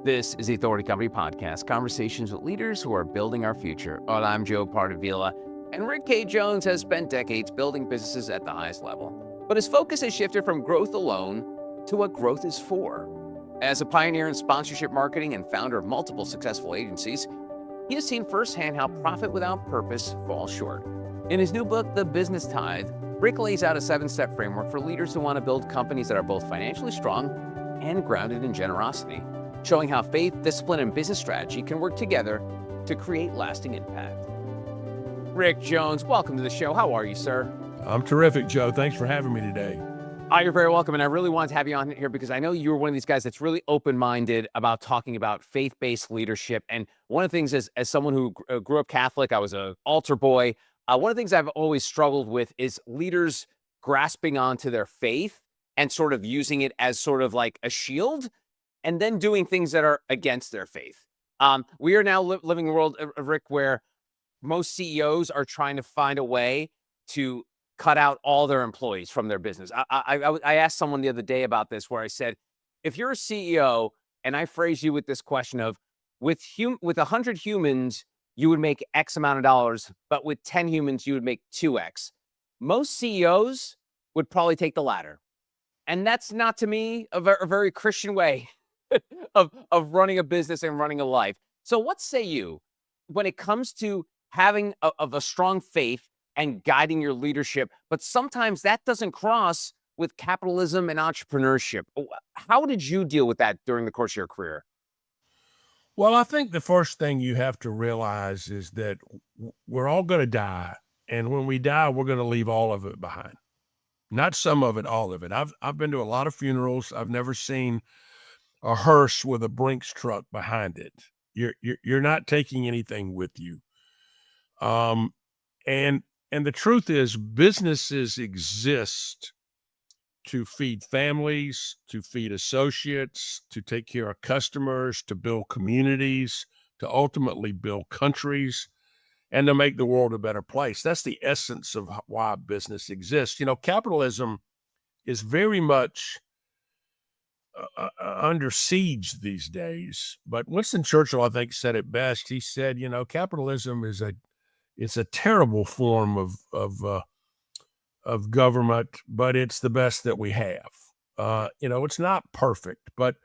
This is the Authority Company Podcast, conversations with leaders who are building our future. Well, I'm Joe Pardavila, and Rick K. Jones has spent decades building businesses at the highest level. But his focus has shifted from growth alone to what growth is for. As a pioneer in sponsorship marketing and founder of multiple successful agencies, he has seen firsthand how profit without purpose falls short. In his new book, The Business Tithe, Rick lays out a 7-step framework for leaders who want to build companies that are both financially strong and grounded in generosity, showing how faith, discipline, and business strategy can work together to create lasting impact. Rick Jones, welcome to the show. How are you, sir? I'm terrific, Joe. Thanks for having me today. You're very welcome, and I really wanted to have you on here because I know you're one of these guys that's really open-minded about talking about faith-based leadership. And one of the things is, as someone who grew up Catholic, I was an altar boy, one of the things I've always struggled with is leaders grasping onto their faith and sort of using it as sort of like a shield, and then doing things that are against their faith. We are now living in a world, Rick, where most CEOs are trying to find a way to cut out all their employees from their business. I asked someone the other day about this, where I said, if you're a CEO, and I phrase you with this question of, with 100 humans, you would make X amount of dollars, but with 10 humans, you would make 2X. Most CEOs would probably take the latter. And that's not, to me, a very Christian way of running a business and running a life. So what say you when it comes to having a strong faith and guiding your leadership, but sometimes that doesn't cross with capitalism and entrepreneurship? How did you deal with that during the course of your career? Well, I think the first thing you have to realize is that we're all going to die. And when we die, we're going to leave all of it behind. Not some of it, all of it. I've been to a lot of funerals. I've never seen a hearse with a Brinks truck behind it. You're not taking anything with you. And the truth is, businesses exist to feed families, to feed associates, to take care of customers, to build communities, to ultimately build countries, and to make the world a better place. That's the essence of why business exists. You know, capitalism is very much under siege these days. But Winston Churchill, I think, said it best. He said, you know, capitalism is a terrible form of government, but it's the best that we have. You know, it's not perfect, but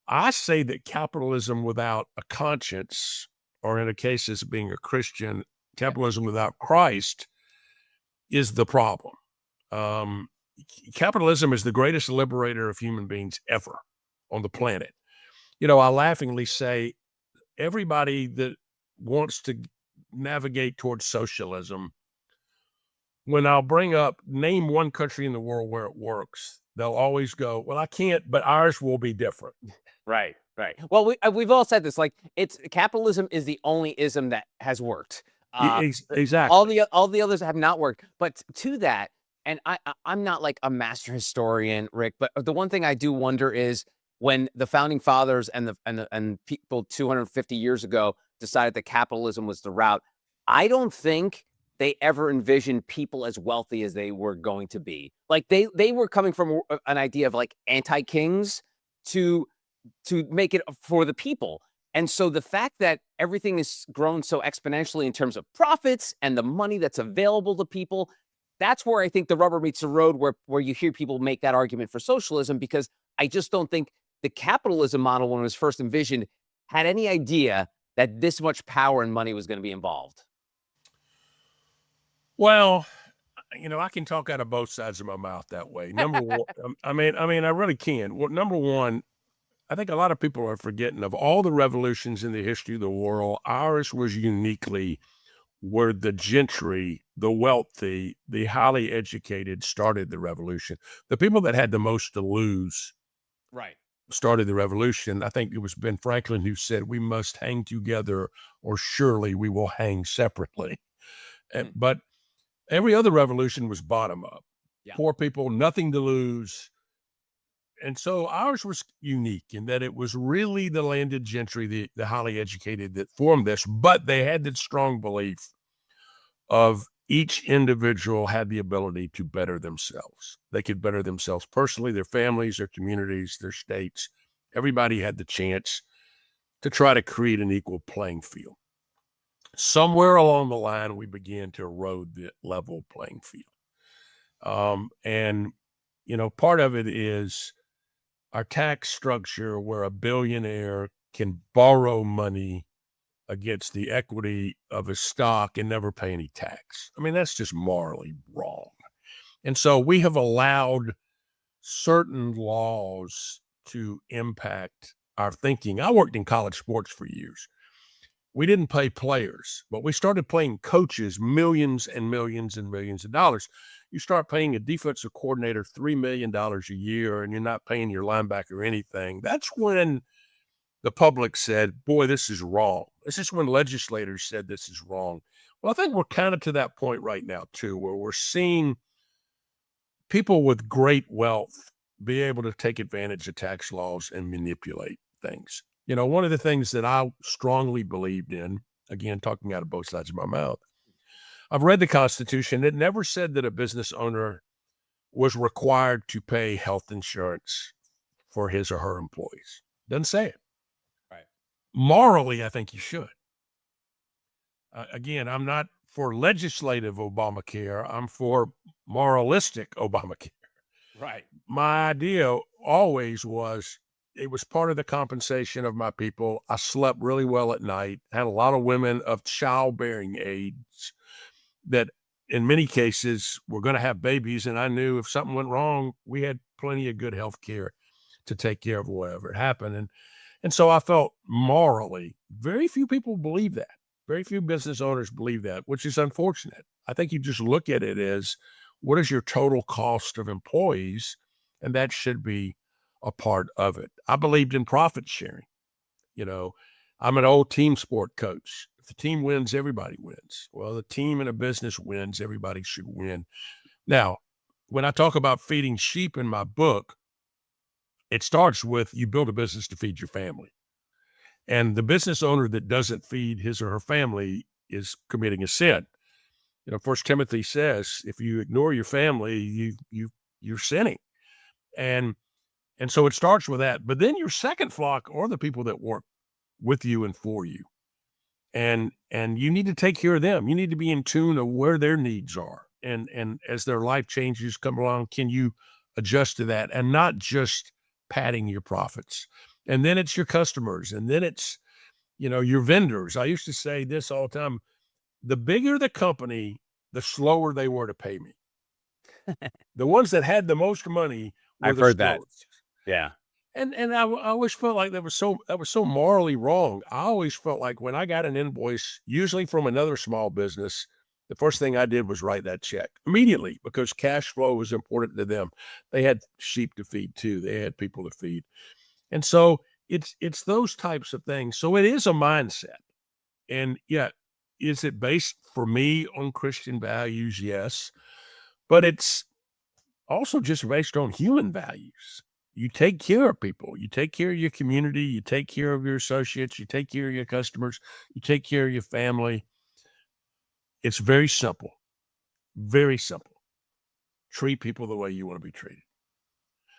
I say that capitalism without a conscience, or in a case as being a Christian, capitalism without Christ, is the problem. Capitalism is the greatest liberator of human beings ever on the planet. You know, I laughingly say everybody that wants to navigate towards socialism, when I'll bring up, name one country in the world where it works, they'll always go, well, I can't, but ours will be different. Right. Well, we've all said this, like, capitalism is the only ism that has worked. Exactly. All the others have not worked. But to that, and I'm not like a master historian, Rick, but the one thing I do wonder is when the founding fathers and people 250 years ago decided that capitalism was the route, I don't think they ever envisioned people as wealthy as they were going to be. Like they were coming from an idea of like anti-kings to make it for the people. And so the fact that everything has grown so exponentially in terms of profits and the money that's available to people, that's where I think the rubber meets the road, where you hear people make that argument for socialism, because I just don't think the capitalism model, when it was first envisioned, had any idea that this much power and money was going to be involved. Well, you know, I can talk out of both sides of my mouth that way. Number one, I mean, I really can. Well, number one, I think a lot of people are forgetting, of all the revolutions in the history of the world, ours was uniquely where the gentry, the wealthy, the highly educated started the revolution. The people that had the most to lose started the revolution. I think it was Ben Franklin who said, we must hang together or surely we will hang separately. But every other revolution was bottom up. Yeah. Poor people, nothing to lose. And so ours was unique in that it was really the landed gentry, the highly educated, that formed this, but they had that strong belief of each individual had the ability to better themselves. They could better themselves personally, their families, their communities, their states. Everybody had the chance to try to create an equal playing field. Somewhere along the line, we began to erode the level playing field. And, part of it is our tax structure where a billionaire can borrow money against the equity of his stock and never pay any tax. I mean, that's just morally wrong. And so we have allowed certain laws to impact our thinking. I worked in college sports for years. We didn't pay players, but we started paying coaches millions and millions and millions of dollars. You start paying a defensive coordinator $3 million a year and you're not paying your linebacker anything. That's when the public said, boy, this is wrong. This is when legislators said this is wrong. Well, I think we're kind of to that point right now, too, where we're seeing people with great wealth be able to take advantage of tax laws and manipulate things. One of the things that I strongly believed in, again, talking out of both sides of my mouth, I've read the Constitution. It never said that a business owner was required to pay health insurance for his or her employees. Doesn't say it. Right. Morally, I think you should. Again, I'm not for legislative Obamacare. I'm for moralistic Obamacare. Right. My idea always was it was part of the compensation of my people. I slept really well at night, had a lot of women of childbearing age that in many cases were going to have babies. And I knew if something went wrong, we had plenty of good health care to take care of whatever happened. And so I felt morally, very few people believe that. Very few business owners believe that, which is unfortunate. I think you just look at it as what is your total cost of employees? And that should be a part of it. I believed in profit sharing. I'm an old team sport coach. If the team wins, everybody wins. Well, the team in a business wins, everybody should win. Now, when I talk about feeding sheep in my book, it starts with you build a business to feed your family. And the business owner that doesn't feed his or her family is committing a sin. First Timothy says, if you ignore your family, you're sinning. And so it starts with that. But then your second flock are the people that work with you and for you. And you need to take care of them. You need to be in tune of where their needs are. And as their life changes come along, can you adjust to that and not just padding your profits? And then it's your customers. And then it's, your vendors. I used to say this all the time. The bigger the company, the slower they were to pay me. The ones that had the most money were I've the heard that. slowest. Yeah. And I always felt like that was so morally wrong. I always felt like when I got an invoice, usually from another small business, the first thing I did was write that check immediately because cash flow was important to them. They had sheep to feed too. They had people to feed. And so it's those types of things. So it is a mindset. And yeah, is it based for me on Christian values? Yes. But it's also just based on human values. You take care of people, you take care of your community, you take care of your associates, you take care of your customers, you take care of your family. It's very simple, very simple. Treat people the way you want to be treated.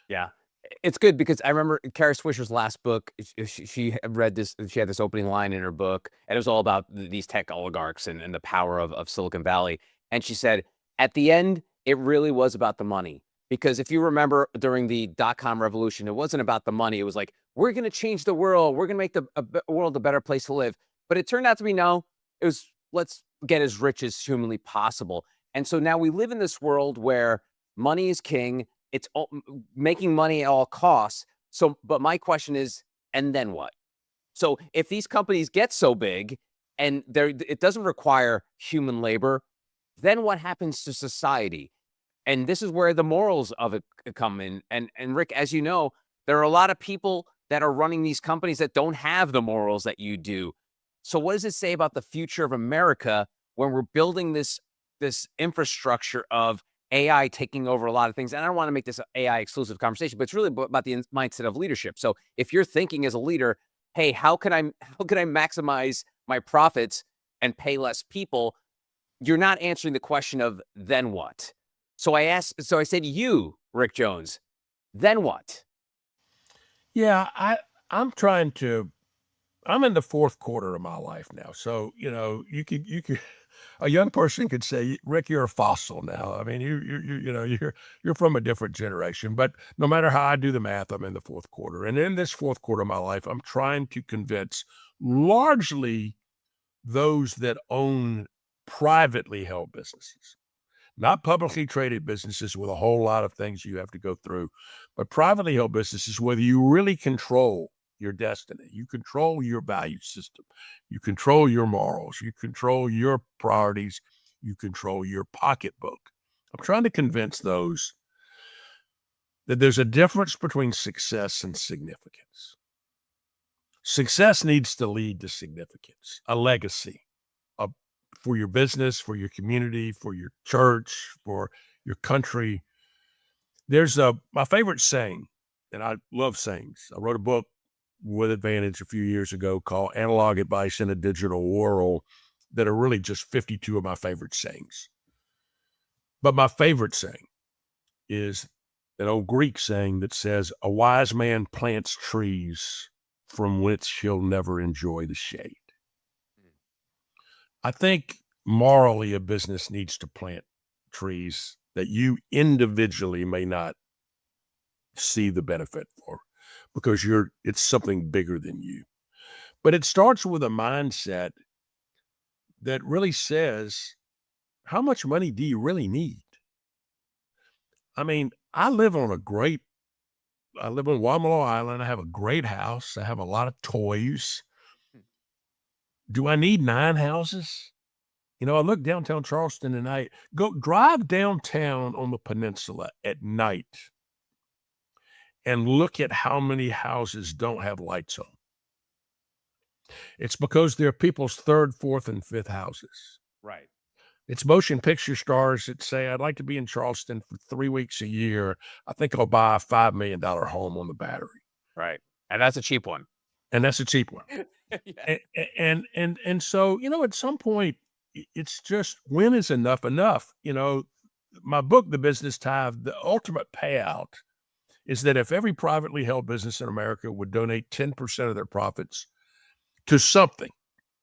Yeah. It's good because I remember Kara Swisher's last book, she had read this, she had this opening line in her book, and it was all about these tech oligarchs and the power of Silicon Valley. And she said, at the end, it really was about the money. Because if you remember during the dot-com revolution, it wasn't about the money. It was like, we're going to change the world. We're going to make the world a better place to live. But it turned out to be no, it was let's get as rich as humanly possible. And so now we live in this world where money is king. It's making money at all costs. So, but my question is, and then what? So if these companies get so big and it doesn't require human labor, then what happens to society? And this is where the morals of it come in. And Rick, as you know, there are a lot of people that are running these companies that don't have the morals that you do. So what does it say about the future of America when we're building this infrastructure of AI taking over a lot of things? And I don't want to make this an AI exclusive conversation, but it's really about the mindset of leadership. So if you're thinking as a leader, hey, how can I maximize my profits and pay less people? You're not answering the question of then what? So I said, you, Rick Jones, then what? Yeah, I'm trying to I'm in the fourth quarter of my life now. So, you could a young person could say, "Rick, you're a fossil now." I mean, you're from a different generation, but no matter how I do the math, I'm in the fourth quarter. And in this fourth quarter of my life, I'm trying to convince largely those that own privately held businesses, not publicly traded businesses with a whole lot of things you have to go through, but privately held businesses, whether you really control your destiny, you control your value system, you control your morals, you control your priorities, you control your pocketbook. I'm trying to convince those that there's a difference between success and significance. Success needs to lead to significance, a legacy, a, for your business, for your community, for your church, for your country. There's my favorite saying, and I love sayings. I wrote a book with Advantage a few years ago called Analog Advice in a Digital World that are really just 52 of my favorite sayings. But my favorite saying is an old Greek saying that says, "A wise man plants trees from which he'll never enjoy the shade." I think morally a business needs to plant trees that you individually may not see the benefit for because it's something bigger than you. But it starts with a mindset that really says, how much money do you really need? I mean, I live on Wamalo Island. I have a great house. I have a lot of toys. Do I need 9 houses? I look downtown Charleston and I go drive downtown on the peninsula at night and look at how many houses don't have lights on. It's because they're people's third, fourth, and fifth houses. Right. It's motion picture stars that say, "I'd like to be in Charleston for 3 weeks a year. I think I'll buy a $5 million home on the Battery." Right. And that's a cheap one. And that's a cheap one. Yeah. And so, at some point, it's just, when is enough enough? My book, The Business Tithe, the ultimate payout is that if every privately held business in America would donate 10% of their profits to something,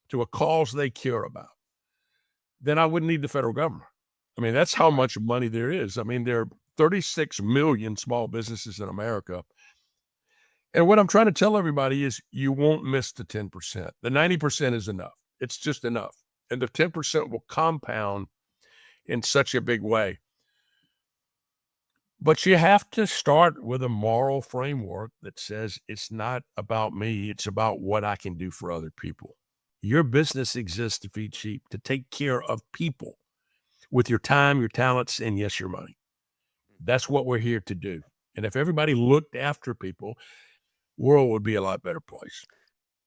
to a cause they care about, then I wouldn't need the federal government. I mean, that's how much money there is. I mean, there are 36 million small businesses in America. And what I'm trying to tell everybody is you won't miss the 10%. The 90% is enough. It's just enough. And the 10% will compound in such a big way. But you have to start with a moral framework that says it's not about me, it's about what I can do for other people. Your business exists to feed sheep, to take care of people with your time, your talents, and yes, your money. That's what we're here to do. And if everybody looked after people, world would be a lot better place.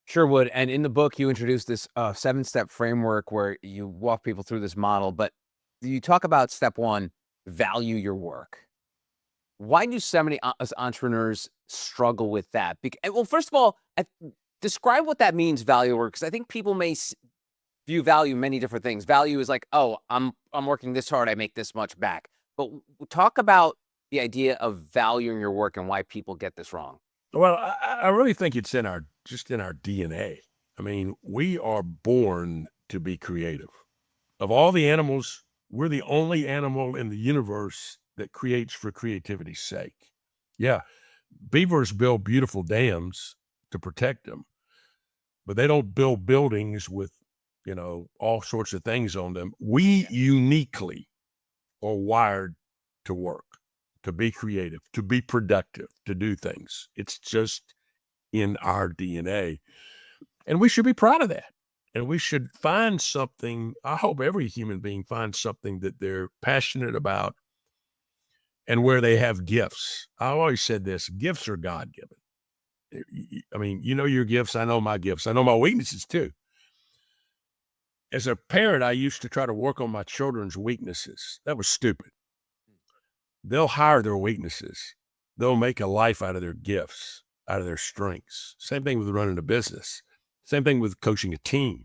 Sure would. And in the book, you introduce this 7-step framework where you walk people through this model. But you talk about step one, value your work. Why do so many us entrepreneurs struggle with that? Well, first of all, describe what that means, value work, because I think people may view value many different things. Value is like, oh, I'm working this hard, I make this much back. But talk about the idea of valuing your work and why people get this wrong. Well, I really think it's in our DNA. I mean, we are born to be creative. Of all the animals, we're the only animal in the universe that creates for creativity's sake. Yeah, beavers build beautiful dams to protect them, but they don't build buildings with, all sorts of things on them. We uniquely are wired to work, to be creative, to be productive, to do things. It's just in our DNA. And we should be proud of that. And we should find something. I hope every human being finds something that they're passionate about and where they have gifts. I always said this, gifts are God given. I mean, your gifts. I know my gifts. I know my weaknesses too. As a parent, I used to try to work on my children's weaknesses. That was stupid. They'll hire their weaknesses. They'll make a life out of their gifts, out of their strengths. Same thing with running a business. Same thing with coaching a team.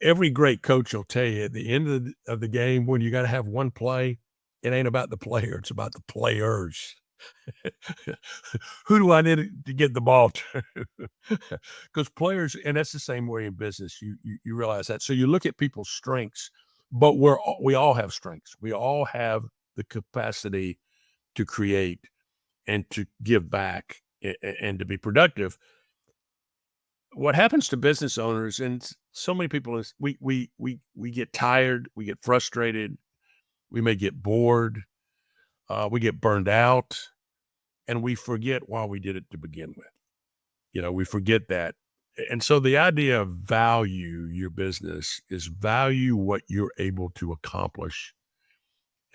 Every great coach will tell you at the end of the game, when you got to have one play, it ain't about the player, it's about the players. Who do I need to get the ball to? Because players, and that's the same way in business. You realize that. So you look at people's strengths, but we all have strengths. We all have the capacity to create and to give back and to be productive. What happens to business owners and so many people is we get tired, we get frustrated, we may get bored, we get burned out, and we forget why we did it to begin with. We forget that. And so the idea of value your business is value what you're able to accomplish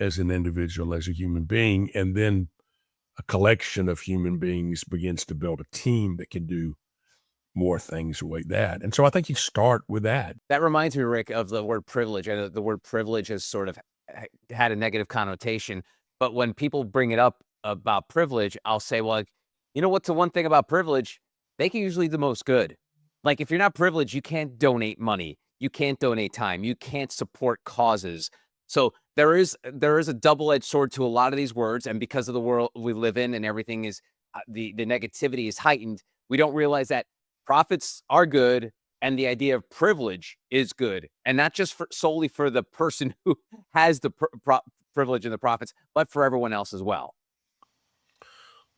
as an individual, as a human being, and then a collection of human beings begins to build a team that can do more things like that. And so I think you start with that. That reminds me, Rick, of the word privilege. I know the word privilege has sort of had a negative connotation, but when people bring it up about privilege, I'll say, well, like, you know what's the one thing about privilege? They can usually do the most good. Like if you're not privileged, you can't donate money, you can't donate time, you can't support causes. So there is a double-edged sword to a lot of these words, and because of the world we live in and everything is the negativity is heightened, we don't realize that profits are good and the idea of privilege is good, and not just solely for the person who has the privilege and the profits, but for everyone else as well.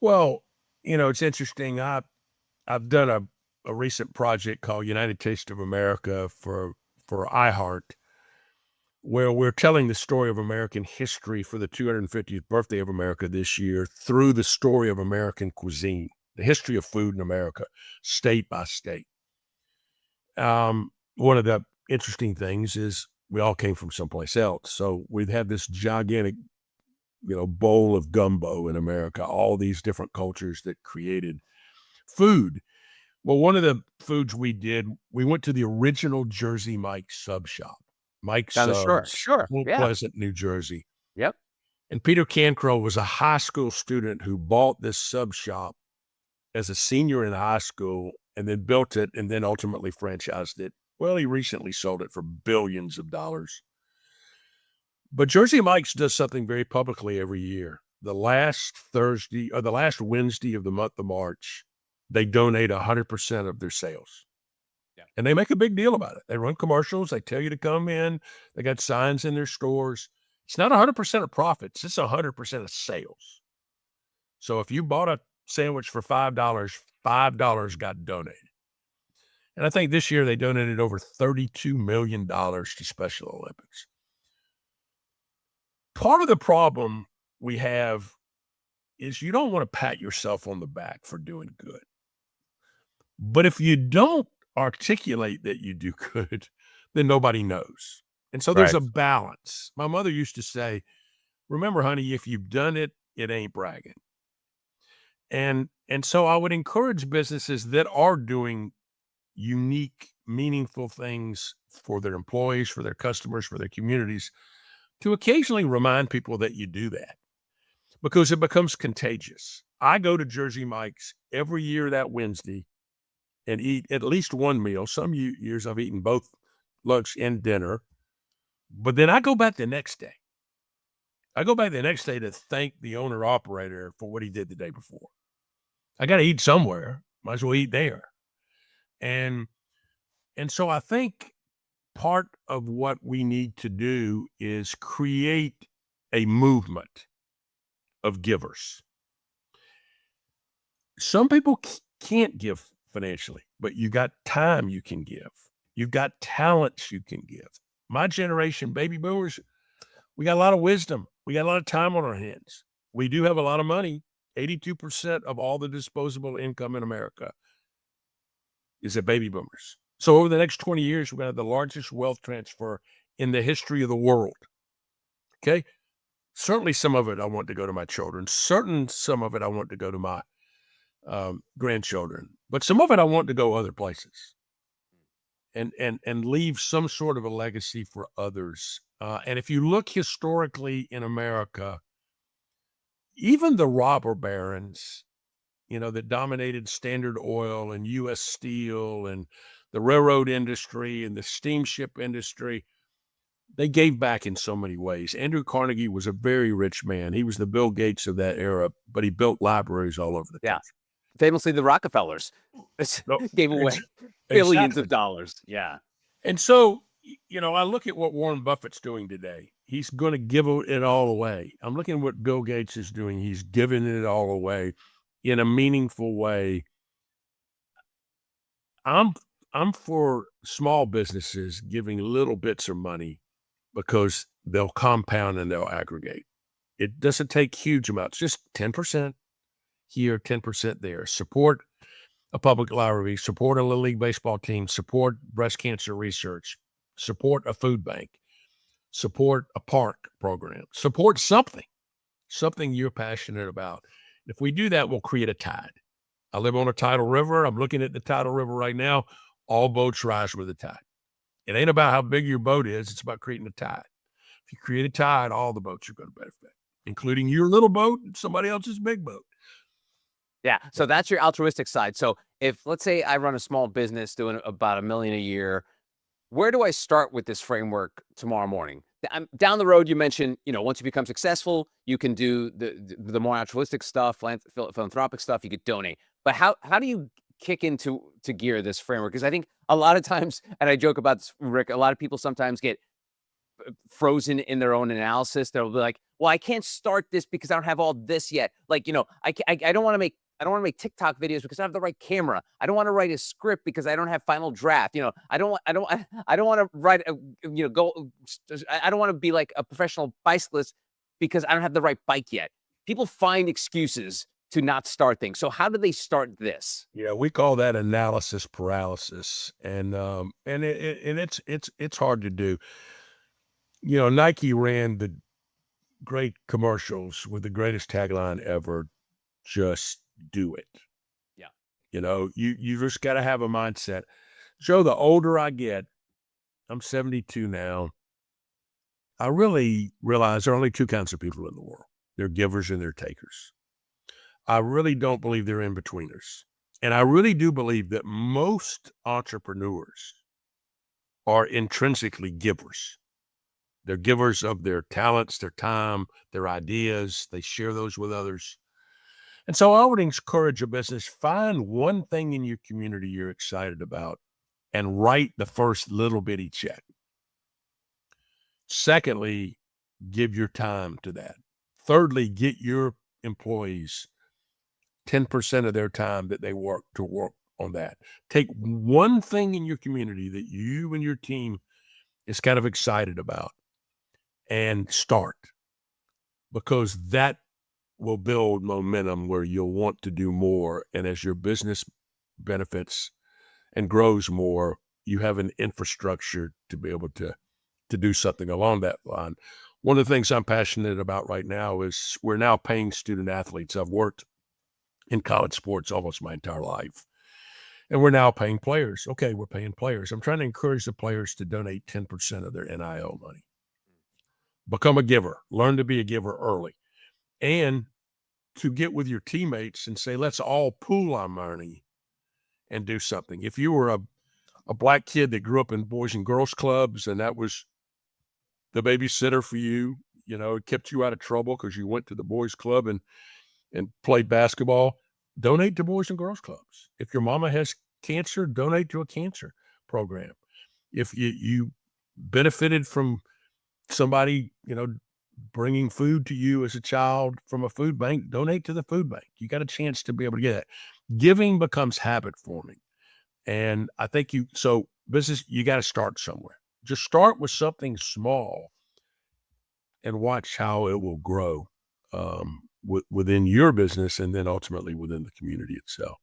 Well, it's interesting. I've done a recent project called United Taste of America for iHeart, where we're telling the story of American history for the 250th birthday of America this year through the story of American cuisine, the history of food in America, state by state. One of the interesting things is we all came from someplace else. So we've had this gigantic, bowl of gumbo in America, all these different cultures that created food. Well, one of the foods we went to the original Jersey Mike's sub shop, Mike Down the shore. Subs, Sure. Point Yeah. Pleasant, New Jersey. Yep. And Peter Cancro was a high school student who bought this sub shop as a senior in high school and then built it and then ultimately franchised it. Well, he recently sold it for billions of dollars. But Jersey Mike's does something very publicly every year. The last Thursday or the last Wednesday of the month of March, they donate 100% of their sales. Yeah. And they make a big deal about it. They run commercials. They tell you to come in. They got signs in their stores. It's not 100% of profits. It's 100% of sales. So if you bought a sandwich for $5 got donated. And I think this year they donated over $32 million to Special Olympics. Part of the problem we have is you don't want to pat yourself on the back for doing good. But if you don't articulate that you do good, then nobody knows. And so there's Right. a balance. My mother used to say, remember, honey, if you've done it, it ain't bragging. And so I would encourage businesses that are doing unique, meaningful things for their employees, for their customers, for their communities, to occasionally remind people that you do that because it becomes contagious. I go to Jersey Mike's every year that Wednesday and eat at least one meal. Some years I've eaten both lunch and dinner, but then I go back the next day. I go back the next day to thank the owner operator for what he did the day before. I got to eat somewhere. Might as well eat there. And so I think part of what we need to do is create a movement of givers. Some people can't give financially, but you got time you can give. You've got talents you can give. My generation, baby boomers, we got a lot of wisdom. We got a lot of time on our hands. We do have a lot of money. 82% of all the disposable income in America is at baby boomers. So over the next 20 years, we're going to have the largest wealth transfer in the history of the world. Okay. Certainly some of it I want to go to my children. Some of it I want to go to my grandchildren. But some of it I want to go other places and leave some sort of a legacy for others. And if you look historically in America, even the robber barons, that dominated Standard Oil and U.S. Steel and the railroad industry and the steamship industry, they gave back in so many ways. Andrew Carnegie was a very rich man. He was the Bill Gates of that era, but he built libraries all over the Yeah. country. Famously, the Rockefellers No, gave ex away billions of exactly. dollars. Yeah. And so, I look at what Warren Buffett's doing today. He's gonna give it all away. I'm looking at what Bill Gates is doing. He's giving it all away in a meaningful way. I'm I'm for small businesses giving little bits of money because they'll compound and they'll aggregate. It doesn't take huge amounts, just 10% here, 10% there. Support a public library, support a Little League baseball team, support breast cancer research, support a food bank, support a park program, support something you're passionate about. If we do that, we'll create a tide. I live on a tidal river. I'm looking at the tidal river right now. All boats rise with the tide. It ain't about how big your boat is. It's about creating a tide. If you create a tide, all the boats are going to benefit, including your little boat and somebody else's big boat. Yeah. So that's your altruistic side. So if, let's say, I run a small business doing about $1 million a year, where do I start with this framework tomorrow morning? I'm down the road. You mentioned, once you become successful, you can do the more altruistic stuff, philanthropic stuff. You could donate. But how do you kick into gear this framework? Because I think a lot of times, and I joke about this, Rick, a lot of people sometimes get frozen in their own analysis. They'll be like, "Well, I can't start this because I don't have all this yet." Like, I don't want to make TikTok videos because I don't have the right camera. I don't want to write a script because I don't have final draft. I don't want to write a, go. I don't want to be like a professional bicyclist because I don't have the right bike yet. People find excuses to not start things. So how do they start this? Yeah, we call that analysis paralysis, and it's hard to do. Nike ran the great commercials with the greatest tagline ever: "Just do it." Yeah. You just got to have a mindset. Joe, the older I get, I'm 72 now. I really realize there are only two kinds of people in the world. They're givers and they're takers. I really don't believe they're in betweeners. And I really do believe that most entrepreneurs are intrinsically givers. They're givers of their talents, their time, their ideas. They share those with others. And so I would encourage a business, find one thing in your community you're excited about and write the first little bitty check. Secondly, give your time to that. Thirdly, get your employees 10% of their time that they work to work on that. Take one thing in your community that you and your team is kind of excited about and start, because that will build momentum where you'll want to do more. And as your business benefits and grows more, you have an infrastructure to be able to do something along that line. One of the things I'm passionate about right now is we're now paying student athletes. I've worked in college sports almost my entire life, and we're now paying players. Okay, we're paying players. I'm trying to encourage the players to donate 10% of their NIL money. Become a giver. Learn to be a giver early. And to get with your teammates and say, let's all pool our money and do something. If you were a black kid that grew up in boys and girls clubs and that was the babysitter for you, it kept you out of trouble because you went to the boys club and played basketball, donate to boys and girls clubs. If your mama has cancer, donate to a cancer program. If you benefited from somebody, bringing food to you as a child from a food bank, donate to the food bank. You got a chance to be able to get that. Giving becomes habit forming. And I think business, you got to start somewhere. Just start with something small and watch how it will grow within your business and then ultimately within the community itself.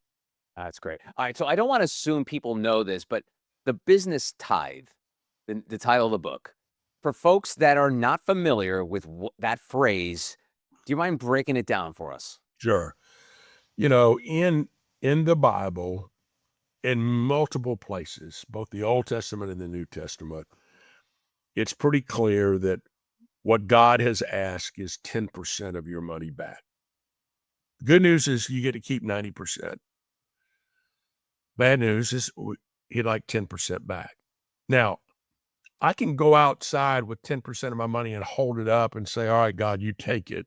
That's great. All right. So I don't want to assume people know this, but the Business Tithe, the title of the book, for folks that are not familiar with that phrase, do you mind breaking it down for us? Sure. In the Bible, in multiple places, both the Old Testament and the New Testament, it's pretty clear that what God has asked is 10% of your money back. Good news is you get to keep 90%. Bad news is he'd like 10% back. Now, I can go outside with 10% of my money and hold it up and say, all right, God, you take it.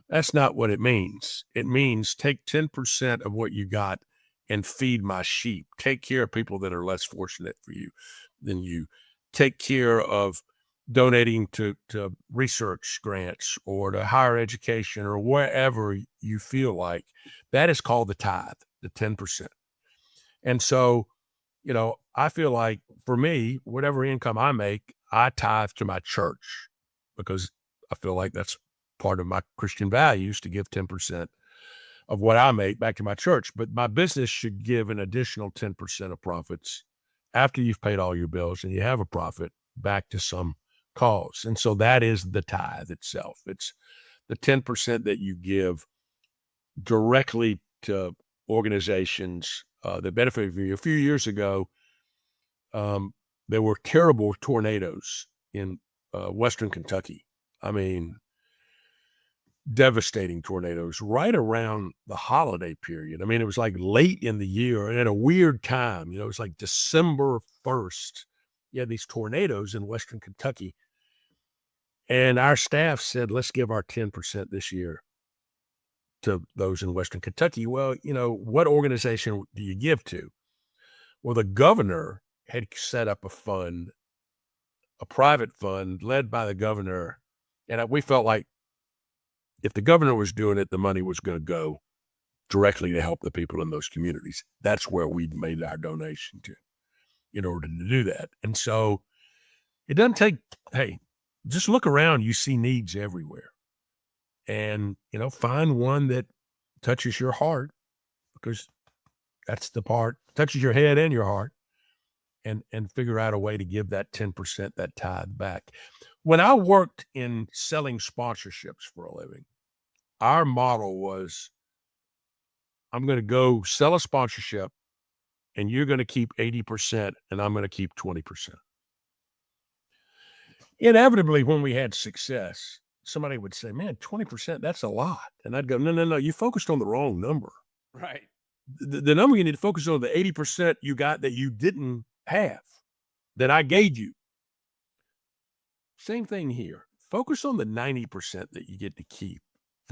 That's not what it means. It means take 10% of what you got and feed my sheep. Take care of people that are less fortunate for you than you. Take care of donating to research grants or to higher education or wherever you feel like. That is called the tithe, the 10%. And so, I feel like for me, whatever income I make, I tithe to my church because I feel like that's part of my Christian values to give 10% of what I make back to my church. But my business should give an additional 10% of profits after you've paid all your bills and you have a profit back to some cause. And so that is the tithe itself. It's the 10% that you give directly to organizations that benefit from you. A few years ago, there were terrible tornadoes in Western Kentucky. I mean, devastating tornadoes right around the holiday period. I mean, it was like late in the year and at a weird time. It was like December 1st. You had these tornadoes in Western Kentucky. And our staff said, let's give our 10% this year to those in Western Kentucky. Well, what organization do you give to? Well, the governor had set up a fund, a private fund led by the governor. And we felt like if the governor was doing it, the money was going to go directly to help the people in those communities. That's where we made our donation to in order to do that. And so it doesn't take, hey, just look around, you see needs everywhere. And, find one that touches your heart because that's the part, touches your head and your heart. And figure out a way to give that 10%, that tithe back. When I worked in selling sponsorships for a living, our model was, I'm going to go sell a sponsorship and you're going to keep 80% and I'm going to keep 20%. Inevitably, when we had success, somebody would say, man, 20%, that's a lot. And I'd go, no, you focused on the wrong number. Right. The number you need to focus on, the 80% you got that you didn't have, that I gave you. Same thing here. Focus on the 90% that you get to keep.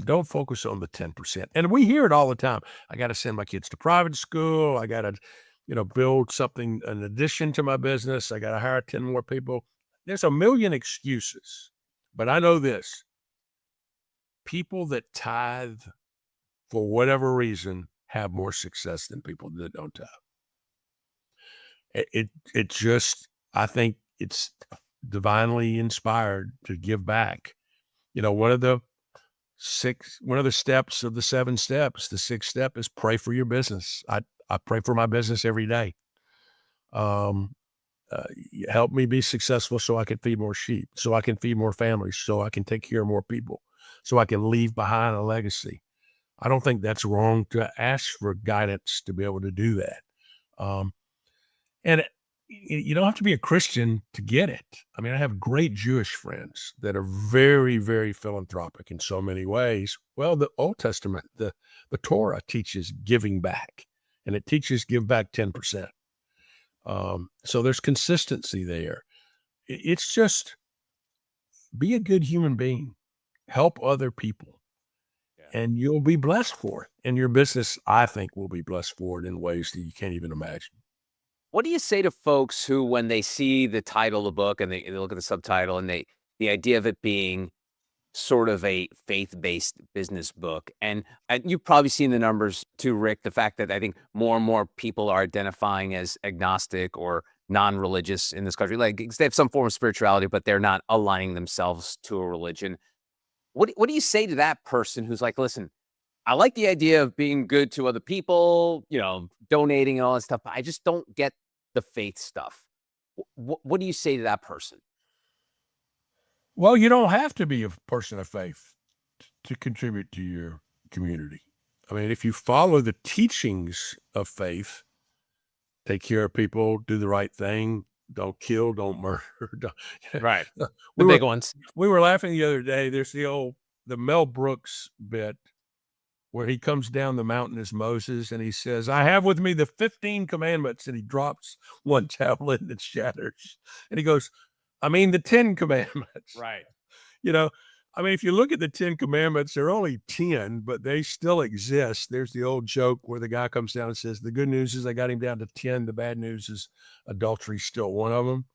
Don't focus on the 10%. And we hear it all the time. I got to send my kids to private school. I got to, build something in addition to my business. I got to hire 10 more people. There's a million excuses. But I know this. People that tithe for whatever reason have more success than people that don't tithe. It just, I think it's divinely inspired to give back. One of the steps of the 7 steps, the 6th step is pray for your business. I pray for my business every day. Help me be successful so I can feed more sheep, so I can feed more families, so I can take care of more people, so I can leave behind a legacy. I don't think that's wrong to ask for guidance to be able to do that. And you don't have to be a Christian to get it. I mean, I have great Jewish friends that are very, very philanthropic in so many ways. Well, the Old Testament, the Torah teaches giving back, and it teaches give back 10%. So there's consistency there. It's just be a good human being, help other people, and you'll be blessed for it. And your business, I think, will be blessed for it in ways that you can't even imagine. What do you say to folks who, when they see the title of the book and they look at the subtitle and the idea of it being sort of a faith-based business book, and you've probably seen the numbers too, Rick, the fact that I think more and more people are identifying as agnostic or non-religious in this country. Like, they have some form of spirituality, but they're not aligning themselves to a religion. What do you say to that person who's like, listen, I like the idea of being good to other people, donating and all that stuff, but I just don't get the faith stuff. What do you say to that person? Well, you don't have to be a person of faith to contribute to your community. I mean, if you follow the teachings of faith, take care of people, do the right thing, don't kill, don't murder. Right. The we big were ones. we were laughing the other day. There's the Mel Brooks bit where he comes down the mountain as Moses and he says, I have with me the 15 commandments, and he drops one tablet and it shatters. And he goes, I mean, the 10 commandments, Right. you know, I mean, if you look at the 10 commandments, they're only 10, but they still exist. There's the old joke where the guy comes down and says, the good news is I got him down to 10. The bad news is adultery's still one of them.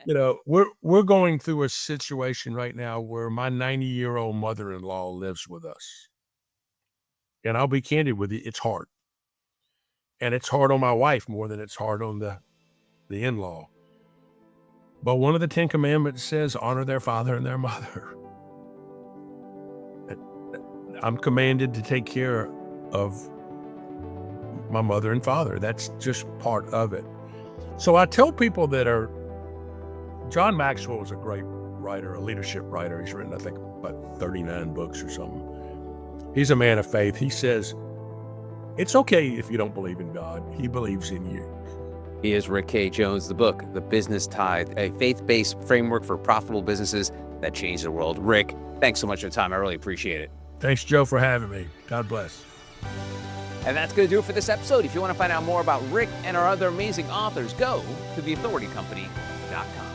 You know, we're going through a situation right now where my 90-year-old mother-in-law lives with us. And I'll be candid with you, it's hard. And it's hard on my wife more than it's hard on the in-law. But one of the 10 commandments says, honor their father and their mother. I'm commanded to take care of my mother and father. That's just part of it. So I tell people that are, John Maxwell was a great writer, a leadership writer. He's written, I think, about 39 books or something. He's a man of faith. He says, it's okay if you don't believe in God. He believes in you. He is Rick K. Jones. The book, The Business Tithe, a faith-based framework for profitable businesses that change the world. Rick, thanks so much for your time. I really appreciate it. Thanks, Joe, for having me. God bless. And that's going to do it for this episode. If you want to find out more about Rick and our other amazing authors, go to theauthoritycompany.com.